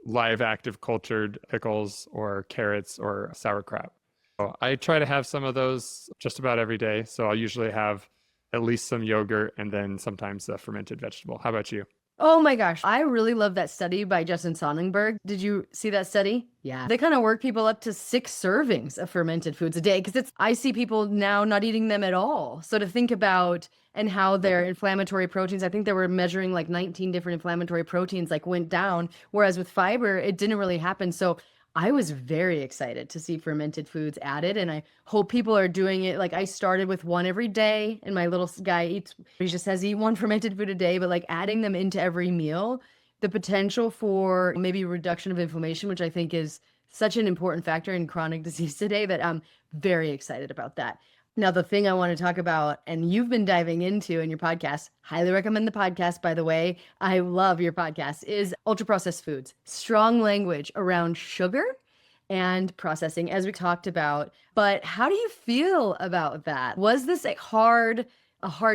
live active cultured pickles or carrots or sauerkraut. So I try to have some of those just about every day. So I'll usually have at least some yogurt and then sometimes a fermented vegetable. How about you? Oh my gosh. I really love that study by Justin Sonnenberg. Did you see that study? Yeah. They kind of work people up to 6 servings of fermented foods a day, because I see people now not eating them at all. So to think about and how their inflammatory proteins, I think they were measuring like 19 different inflammatory proteins like went down, whereas with fiber, it didn't really happen. So I was very excited to see fermented foods added, and I hope people are doing it. Like I started with one every day, and my little guy he just says eat one fermented food a day, but like adding them into every meal, the potential for maybe reduction of inflammation, which I think is such an important factor in chronic disease today, that I'm very excited about that. Now, the thing I want to talk about, and you've been diving into in your podcast, highly recommend the podcast, by the way. I love your podcast, is ultra-processed foods. Strong language around sugar and processing, as we talked about. But how do you feel about that? Was this a hard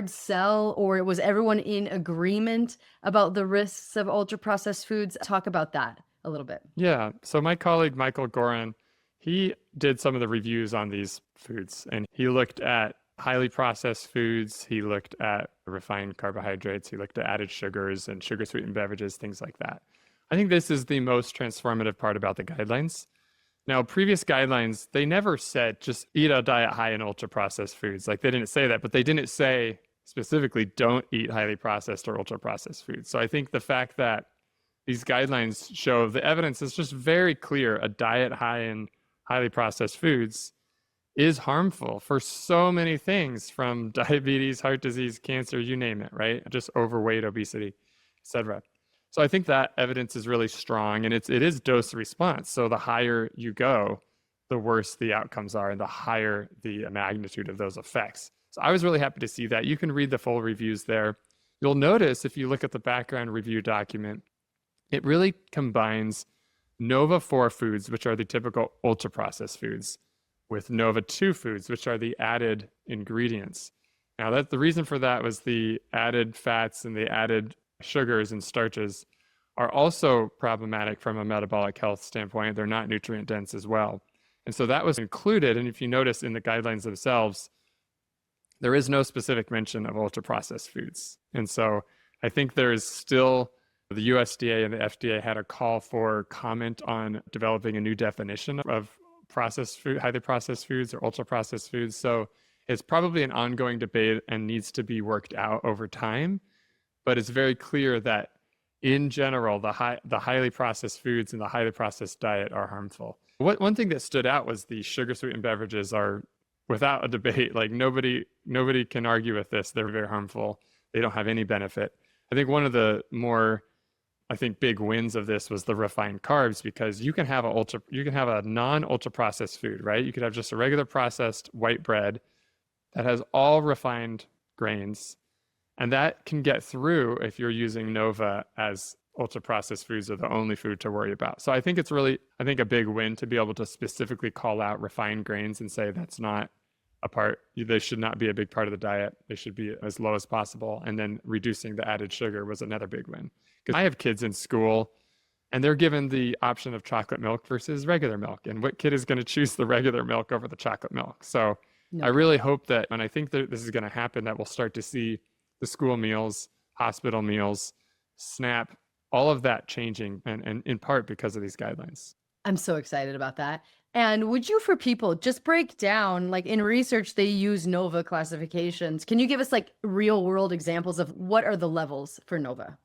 sell, or was everyone in agreement about the risks of ultra-processed foods? Talk about that a little bit. Yeah. So my colleague, Michael Goran, he did some of the reviews on these foods, and he looked at highly processed foods. He looked at refined carbohydrates. He looked at added sugars and sugar sweetened beverages, things like that. I think this is the most transformative part about the guidelines. Now, previous guidelines, they never said just eat a diet high in ultra processed foods. Like they didn't say that, but they didn't say specifically don't eat highly processed or ultra processed foods. So I think the fact that these guidelines show the evidence is just very clear, a diet high in highly processed foods is harmful for so many things, from diabetes, heart disease, cancer, you name it, right? Just overweight, obesity, etc. So I think that evidence is really strong, and it is dose response. So the higher you go, the worse the outcomes are and the higher the magnitude of those effects. So I was really happy to see that. You can read the full reviews there. You'll notice if you look at the background review document, it really combines Nova 4 foods, which are the typical ultra processed foods, with Nova 2 foods, which are the added ingredients. Now, the reason for that was the added fats and the added sugars and starches are also problematic from a metabolic health standpoint. They're not nutrient dense as well. And so that was included. And if you notice in the guidelines themselves, there is no specific mention of ultra processed foods. And so I think there is still, the USDA and the FDA had a call for comment on developing a new definition of processed food, highly processed foods or ultra processed foods. So it's probably an ongoing debate and needs to be worked out over time. But it's very clear that in general, the highly processed foods and the highly processed diet are harmful. One thing that stood out was the sugar sweetened beverages are, without a debate, like nobody can argue with this. They're very harmful. They don't have any benefit. I think one of the more, big wins of this was the refined carbs, because you can have a non-ultra processed food, right? You could have just a regular processed white bread that has all refined grains, and that can get through if you're using Nova as ultra processed foods are the only food to worry about. So I think it's really, a big win to be able to specifically call out refined grains and say that's not a part, they should not be a big part of the diet. They should be as low as possible. And then reducing the added sugar was another big win. Because I have kids in school and they're given the option of chocolate milk versus regular milk. And what kid is going to choose the regular milk over the chocolate milk? So I really hope that, and I think that this is going to happen, that we'll start to see the school meals, hospital meals, SNAP, all of that changing, and in part because of these guidelines. I'm so excited about that. And would you, for people, just break down, like in research, they use Nova classifications. Can you give us like real world examples of what are the levels for Nova?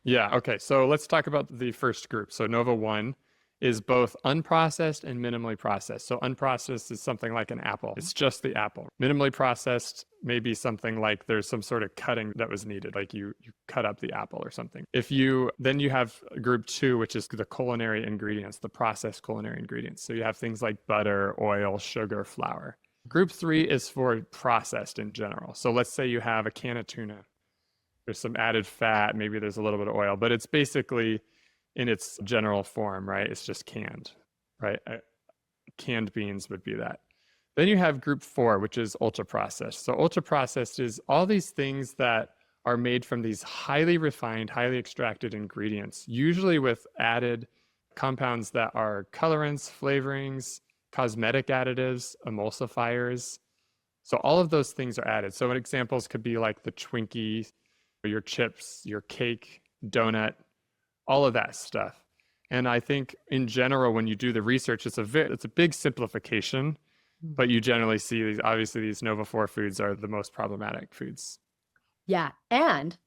Yeah, okay. So let's talk about the first group. So Nova 1 is both unprocessed and minimally processed. So unprocessed is something like an apple. It's just the apple. Minimally processed may be something like there's some sort of cutting that was needed, like you cut up the apple or something. Then you have group 2, which is the culinary ingredients, the processed culinary ingredients. So you have things like butter, oil, sugar, flour. Group 3 is for processed in general. So let's say you have a can of tuna. There's some added fat, maybe there's a little bit of oil, but it's basically in its general form, right? It's just canned, right? Canned beans would be that. Then you have group 4, which is ultra processed. So ultra processed is all these things that are made from these highly refined, highly extracted ingredients, usually with added compounds that are colorants, flavorings, cosmetic additives, emulsifiers. So all of those things are added. So examples could be like the Twinkie, your chips, your cake, donut, all of that stuff. And I think in general, when you do the research, it's a big simplification, but you generally see these Nova 4 foods are the most problematic foods. Yeah. And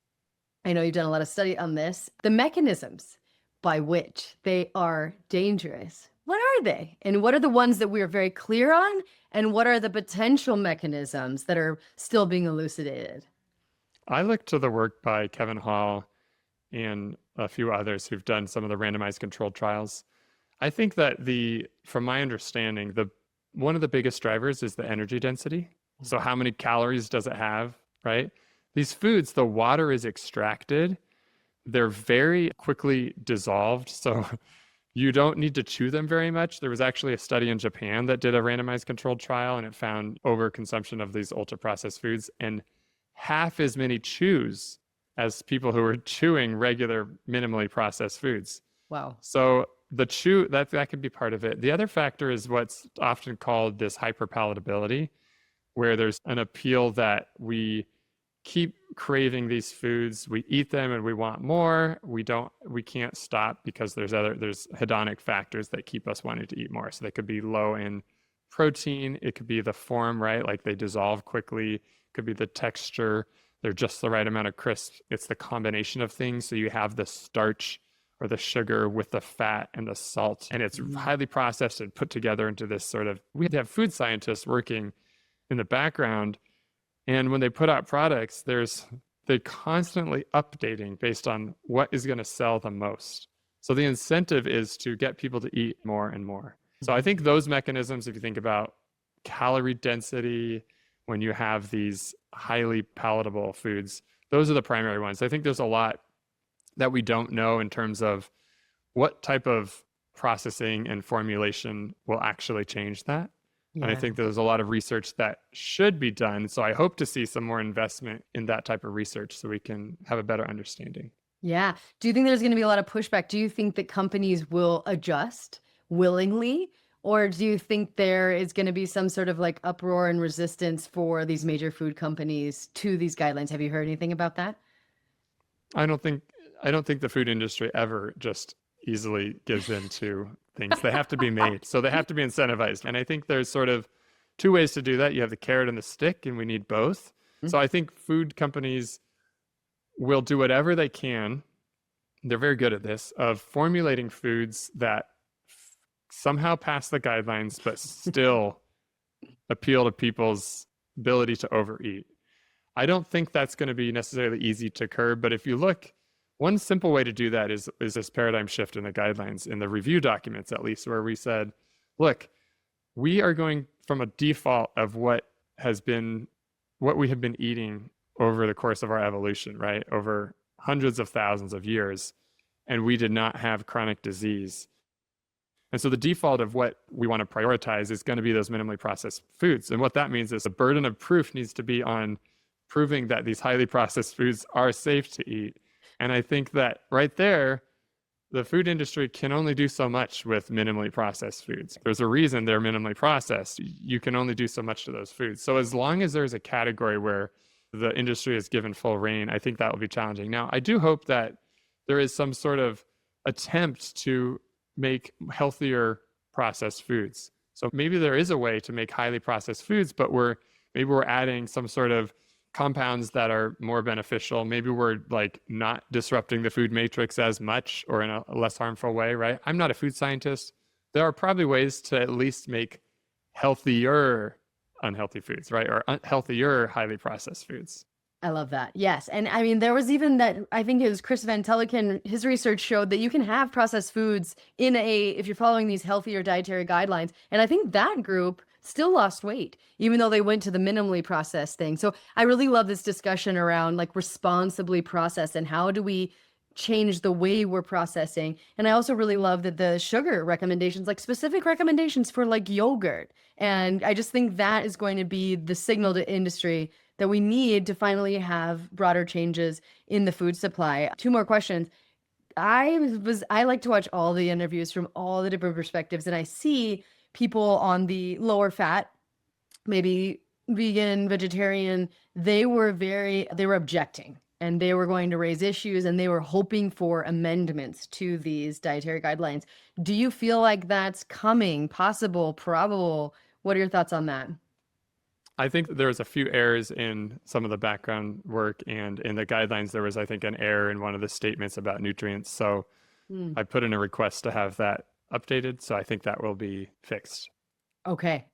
I know you've done a lot of study on this, the mechanisms by which they are dangerous. What are they? And what are the ones that we are very clear on? And what are the potential mechanisms that are still being elucidated? I look to the work by Kevin Hall and a few others who've done some of the randomized controlled trials. I think that from my understanding, one of the biggest drivers is the energy density. So how many calories does it have, right? These foods, the water is extracted. They're very quickly dissolved. So you don't need to chew them very much. There was actually a study in Japan that did a randomized controlled trial, and it found overconsumption of these ultra processed foods and half as many chews as people who were chewing regular minimally processed foods. Wow. So the chew, that could be part of it. The other factor is what's often called this hyperpalatability, where there's an appeal that we keep craving these foods, we eat them and we want more. We can't stop because there's hedonic factors that keep us wanting to eat more. So they could be low in protein. It could be the form, right? Like they dissolve quickly. It could be the texture. They're just the right amount of crisp. It's the combination of things. So you have the starch or the sugar with the fat and the salt. And it's highly processed and put together into this sort of, we have food scientists working in the background. And when they put out products, they're constantly updating based on what is going to sell the most. So the incentive is to get people to eat more and more. So I think those mechanisms, if you think about calorie density, when you have these highly palatable foods, those are the primary ones. I think there's a lot that we don't know in terms of what type of processing and formulation will actually change that. Yeah. And I think there's a lot of research that should be done. So I hope to see some more investment in that type of research so we can have a better understanding. Yeah. Do you think there's going to be a lot of pushback? Do you think that companies will adjust willingly? Or do you think there is going to be some sort of like uproar and resistance for these major food companies to these guidelines? Have you heard anything about that? I don't think the food industry ever just easily gives in to things. They have to be made. So they have to be incentivized. And I think there's sort of two ways to do that. You have the carrot and the stick, and we need both. Mm-hmm. So I think food companies will do whatever they can. They're very good at this, of formulating foods that somehow pass the guidelines, but still appeal to people's ability to overeat. I don't think that's going to be necessarily easy to curb, but if you look, one simple way to do that is this paradigm shift in the guidelines, in the review documents at least, where we said, look, we are going from a default of what we have been eating over the course of our evolution, right? Over hundreds of thousands of years, and we did not have chronic disease. And so the default of what we want to prioritize is going to be those minimally processed foods. And what that means is the burden of proof needs to be on proving that these highly processed foods are safe to eat. And I think that right there, the food industry can only do so much with minimally processed foods. There's a reason they're minimally processed. You can only do so much to those foods. So as long as there's a category where the industry is given full reign, I think that will be challenging. Now, I do hope that there is some sort of attempt to make healthier processed foods. So maybe there is a way to make highly processed foods, but maybe we're adding some sort of compounds that are more beneficial. Maybe we're like not disrupting the food matrix as much or in a less harmful way, right? I'm not a food scientist. There are probably ways to at least make healthier unhealthy foods, right? Or healthier highly processed foods. I love that. Yes. And I mean, there was even that, I think it was Chris Van Teleken, his research showed that you can have processed foods if you're following these healthier dietary guidelines. And I think that group still lost weight, even though they went to the minimally processed thing. So I really love this discussion around like responsibly processed and how do we change the way we're processing. And I also really love that the sugar recommendations, like specific recommendations for like yogurt. And I just think that is going to be the signal to industry that we need to finally have broader changes in the food supply. Two more questions. I like to watch all the interviews from all the different perspectives, and I see people on the lower fat, maybe vegan, vegetarian, they were objecting, and they were going to raise issues, and they were hoping for amendments to these dietary guidelines. Do you feel like that's coming, possible, probable? What are your thoughts on that? I think there's a few errors in some of the background work, and in the guidelines, there was, I think, an error in one of the statements about nutrients. So I put in a request to have that updated. So I think that will be fixed. Okay.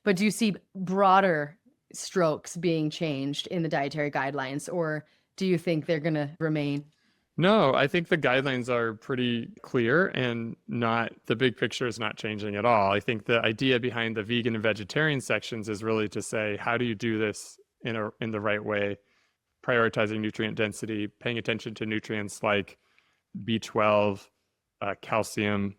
But do you see broader strokes being changed in the dietary guidelines, or do you think they're going to remain? No, I think the guidelines are pretty clear, and the big picture is not changing at all. I think the idea behind the vegan and vegetarian sections is really to say, how do you do this in the right way, prioritizing nutrient density, paying attention to nutrients like B12, calcium,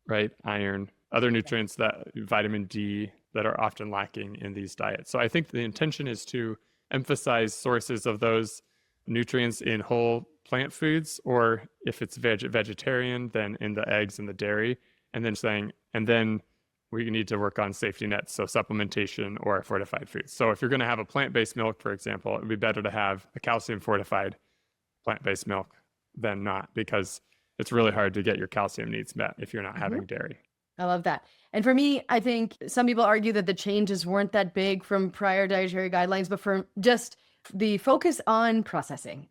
right, iron, other nutrients, vitamin D, that are often lacking in these diets. So I think the intention is to emphasize sources of those nutrients in whole plant foods, or if it's vegetarian, then in the eggs and the dairy, and then we need to work on safety nets, so supplementation or fortified foods. So if you're going to have a plant-based milk, for example, it would be better to have a calcium fortified plant-based milk than not, because it's really hard to get your calcium needs met if you're not having dairy. I love that. And for me, I think some people argue that the changes weren't that big from prior dietary guidelines, but for just the focus on processing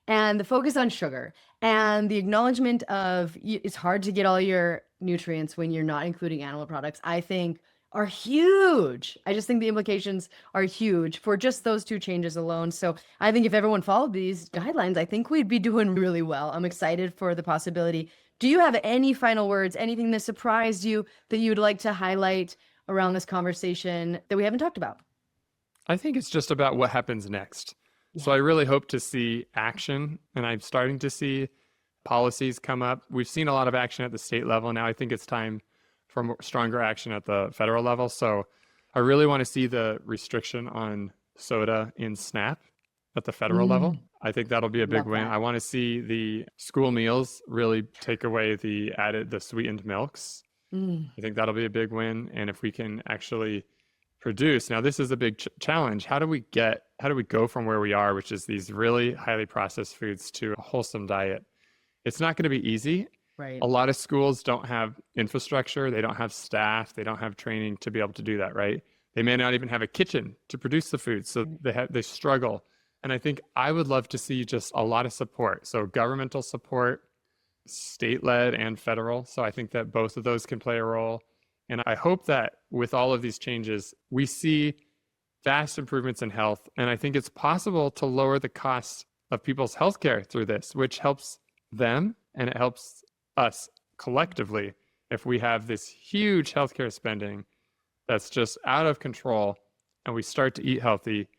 and the focus on sugar and the acknowledgement of it's hard to get all your nutrients when you're not including animal products, I think are huge. I just think the implications are huge for just those two changes alone. So I think if everyone followed these guidelines, I think we'd be doing really well. I'm excited for the possibility. Do you have any final words, anything that surprised you that you'd like to highlight around this conversation that we haven't talked about? I think it's just about what happens next. So I really hope to see action, and I'm starting to see policies come up. We've seen a lot of action at the state level. Now I think it's time for stronger action at the federal level. So I really want to see the restriction on soda in SNAP at the federal level. I think that'll be a big win. I want to see the school meals really take away the sweetened milks. I think that'll be a big win. And if we can actually produce, now this is a big challenge. How do we go from where we are, which is these really highly processed foods, to a wholesome diet? It's not going to be easy. Right. A lot of schools don't have infrastructure. They don't have staff. They don't have training to be able to do that, right? They may not even have a kitchen to produce the food. So they struggle. And I think I would love to see just a lot of support. So governmental support, state-led and federal. So I think that both of those can play a role. And I hope that with all of these changes, we see vast improvements in health. And I think it's possible to lower the cost of people's healthcare through this, which helps them and it helps us collectively. If we have this huge healthcare spending that's just out of control and we start to eat healthy,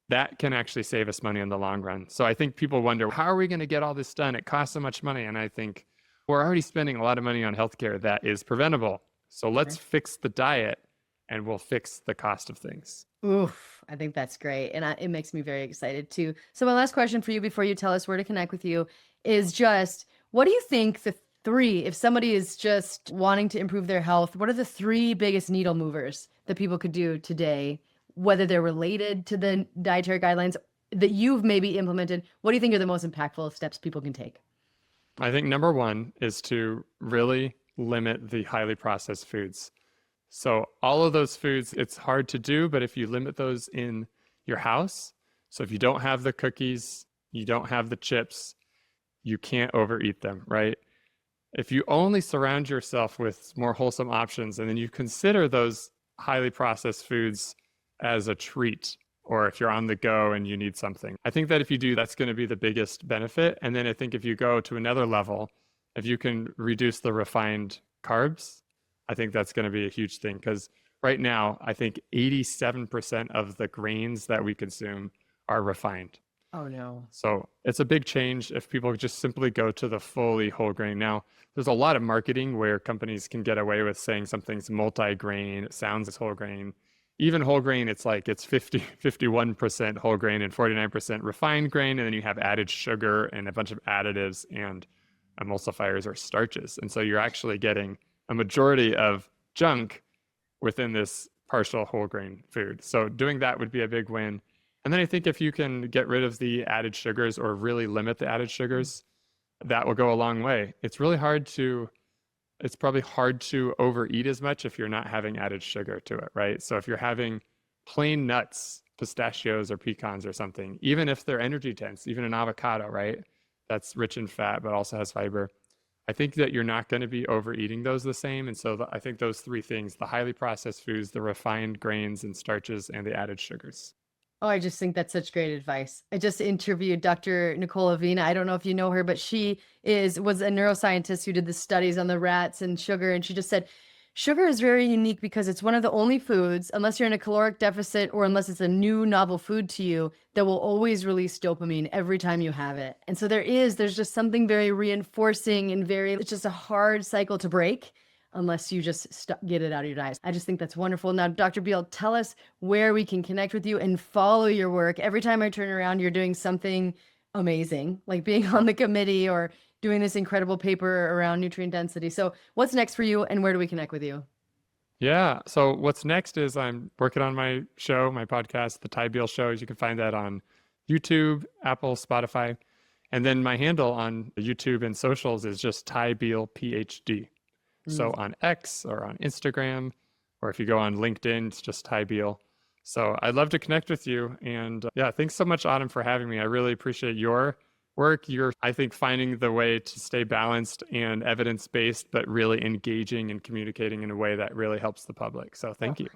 that can actually save us money in the long run. So I think people wonder, how are we going to get all this done? It costs so much money. And I think we're already spending a lot of money on healthcare that is preventable. So let's fix the diet and we'll fix the cost of things. Oof, I think that's great. And it makes me very excited too. So my last question for you before you tell us where to connect with you is just, what do you think if somebody is just wanting to improve their health, what are the 3 biggest needle movers that people could do today, whether they're related to the dietary guidelines that you've maybe implemented? What do you think are the most impactful steps people can take? I think number 1 is to really limit the highly processed foods. So all of those foods, it's hard to do, but if you limit those in your house, so if you don't have the cookies, you don't have the chips, you can't overeat them, right? If you only surround yourself with more wholesome options, and then you consider those highly processed foods as a treat, or if you're on the go and you need something, I think that if you do, that's going to be the biggest benefit. And then I think if you go to another level, if you can reduce the refined carbs, I think that's going to be a huge thing. Because right now, I think 87% of the grains that we consume are refined. Oh, no. So it's a big change if people just simply go to the fully whole grain. Now, there's a lot of marketing where companies can get away with saying something's multi-grain, it sounds as whole grain. Even whole grain, it's like it's 51% whole grain and 49% refined grain. And then you have added sugar and a bunch of additives and emulsifiers or starches. And so you're actually getting a majority of junk within this partial whole grain food. So doing that would be a big win. And then I think if you can get rid of the added sugars or really limit the added sugars, that will go a long way. It's probably hard to overeat as much if you're not having added sugar to it, right? So if you're having plain nuts, pistachios or pecans or something, even if they're energy dense, even an avocado, right? That's rich in fat, but also has fiber. I think that you're not going to be overeating those the same. And so I think those 3 things, the highly processed foods, the refined grains and starches, and the added sugars. Oh, I just think that's such great advice. I just interviewed Dr. Nicole Avena. I don't know if you know her, but she was a neuroscientist who did the studies on the rats and sugar. And she just said, sugar is very unique because it's one of the only foods, unless you're in a caloric deficit or unless it's a new novel food to you, that will always release dopamine every time you have it. And so there's just something very reinforcing and it's just a hard cycle to break unless you just get it out of your diet. I just think that's wonderful. Now, Dr. Beal, tell us where we can connect with you and follow your work. Every time I turn around, you're doing something amazing, like being on the committee or doing this incredible paper around nutrient density. So what's next for you and where do we connect with you? Yeah. So what's next is I'm working on my show, my podcast, The Ty Beal Show. You can find that on YouTube, Apple, Spotify. And then my handle on YouTube and socials is just Ty Beal, PhD. So on X or on Instagram, or if you go on LinkedIn, it's just Ty Beal. So I'd love to connect with you. And yeah, thanks so much, Autumn, for having me. I really appreciate your work. You're, I think, finding the way to stay balanced and evidence-based, but really engaging and communicating in a way that really helps the public. So thank you.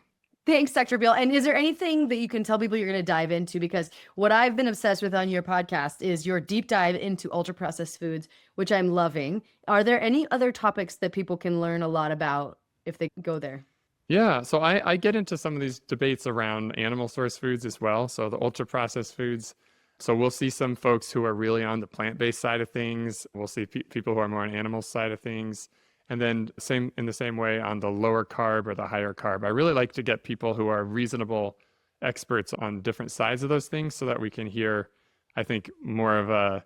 Thanks, Dr. Beal. And is there anything that you can tell people you're going to dive into? Because what I've been obsessed with on your podcast is your deep dive into ultra-processed foods, which I'm loving. Are there any other topics that people can learn a lot about if they go there? Yeah, so I get into some of these debates around animal source foods as well. So the ultra-processed foods. So we'll see some folks who are really on the plant-based side of things. We'll see people who are more on animal side of things. And then in the same way on the lower carb or the higher carb. I really like to get people who are reasonable experts on different sides of those things so that we can hear, I think, more of a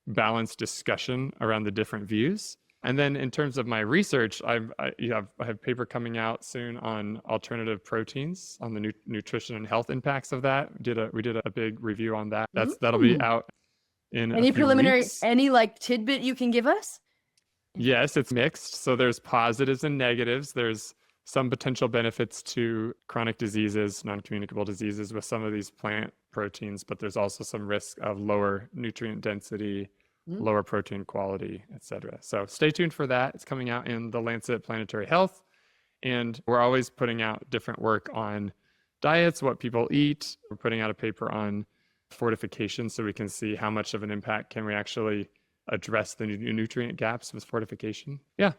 balanced discussion around the different views. And then in terms of my research, I have a paper coming out soon on alternative proteins, on the nutrition and health impacts of that. We did a big review on that. That'll be out in any a few preliminary, weeks. any like tidbit you can give us? Yes, it's mixed. So there's positives and negatives. There's some potential benefits to chronic diseases, non-communicable diseases with some of these plant proteins, but there's also some risk of lower nutrient density, lower protein quality, et cetera. So stay tuned for that. It's coming out in the Lancet Planetary Health. And we're always putting out different work on diets, what people eat. We're putting out a paper on fortification so we can see how much of an impact can we actually address the nutrient gaps with fortification. Yeah,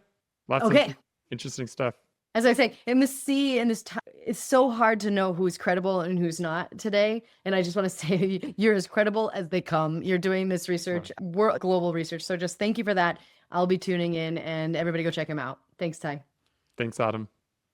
lots of interesting stuff. As I say, in this time, it's so hard to know who's credible and who's not today. And I just want to say you're as credible as they come. You're doing this research, global research. So just thank you for that. I'll be tuning in and everybody go check him out. Thanks, Ty. Thanks, Autumn.